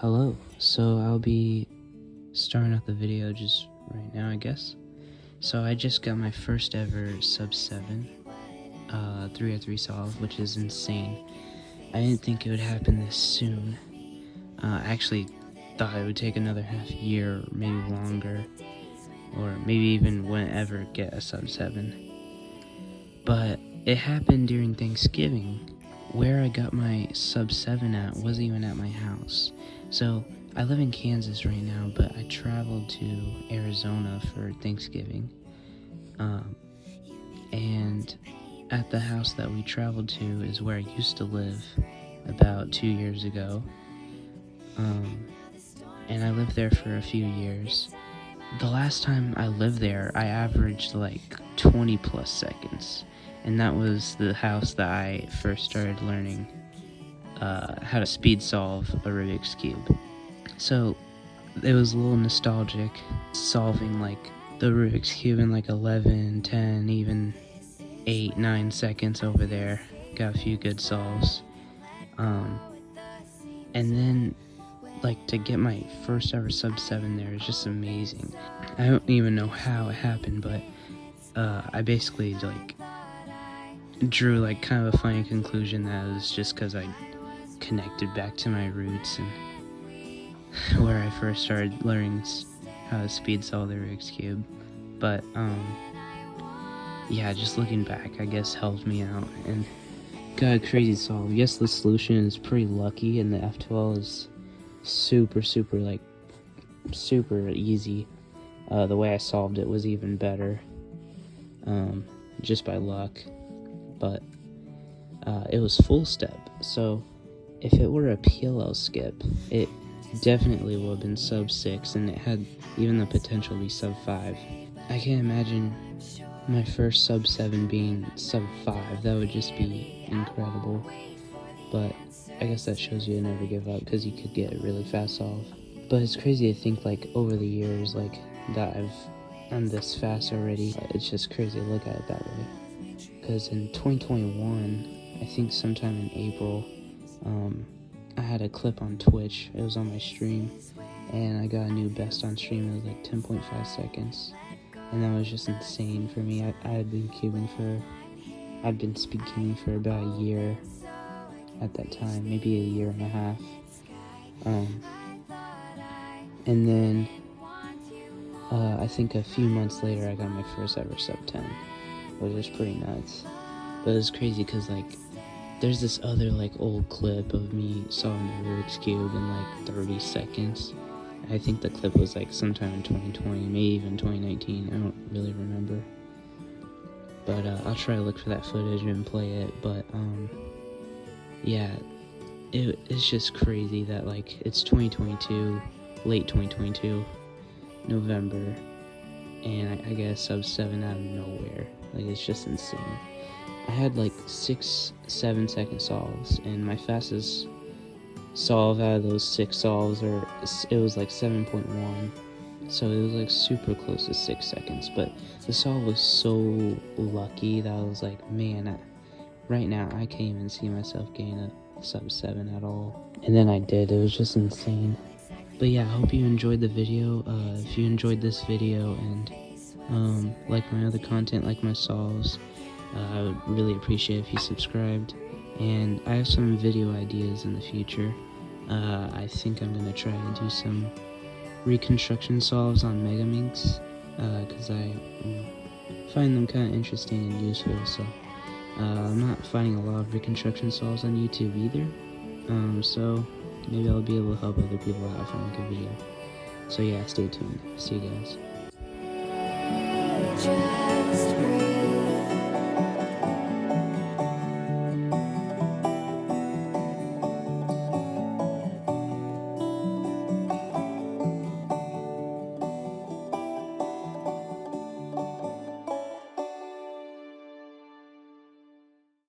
Hello, so I'll be starting out the video just right now, I guess. So I just got my first ever sub 7 3x3 solve, which is insane. I didn't think it would happen this soon. I actually thought it would take another half year, or maybe longer, or maybe even wouldn't ever get a sub 7. But it happened during Thanksgiving. Where I got my sub 7 at wasn't even at my house. So I live in Kansas right now, but I traveled to Arizona for Thanksgiving. And at the house that we traveled to is where I used to live about 2 years ago. And I lived there for a few years. The last time I lived there, I averaged like 20 plus seconds. And that was the house that I first started learning how to speed solve a Rubik's Cube. So it was a little nostalgic, solving like the Rubik's Cube in like 11, 10, even 8, 9 seconds over there. Got a few good solves. And then like to get my first ever sub 7 there is just amazing. I don't even know how it happened, but I basically like drew like kind of a funny conclusion that it was just because I connected back to my roots and where I first started learning how to speed solve the Rubik's Cube. But yeah, just looking back, I guess helped me out and got a crazy solve. Yes, the solution is pretty lucky, and the F12 is super easy. The way I solved it was even better, just by luck. But it was full step, so if it were a PLL skip, it definitely would have been sub 6, and it had even the potential to be sub 5. I can't imagine my first sub 7 being sub 5. That would just be incredible. But I guess that shows you to never give up, because you could get a really fast solve. But it's crazy to think like over the years like that I'm this fast already. It's just crazy to look at it that way. Because in 2021, I think sometime in April, I had a clip on Twitch. It was on my stream, and I got a new best on stream. It was like 10.5 seconds, and that was just insane for me. I'd been speed cubing for about a year at that time, maybe a year and a half. And then I think a few months later, I got my first ever sub 10. Which is pretty nuts. But it's crazy because like there's this other like old clip of me solving the Rubik's Cube in like 30 seconds. I think the clip was like sometime in 2020, maybe even 2019. I don't really remember. But I'll try to look for that footage and play it. But yeah, it's just crazy that like it's 2022, late 2022, November, and I get a sub 7 out of nowhere. Like, it's just insane. I had like 6-7 second solves, and my fastest solve out of those 6 solves, it was like 7.1, so it was like super close to 6 seconds. But the solve was so lucky that I was like, man, right now I can't even see myself getting a sub 7 at all. And then I did. It was just insane. But yeah, I hope you enjoyed the video. If you enjoyed this video and like my other content, like my solves, I would really appreciate if you subscribed. And I have some video ideas in the future. I think I'm going to try and do some reconstruction solves on Megaminx, because I find them kind of interesting and useful. So I'm not finding a lot of reconstruction solves on YouTube either, so maybe I'll be able to help other people out if I make a video. So yeah, stay tuned. See you guys. Just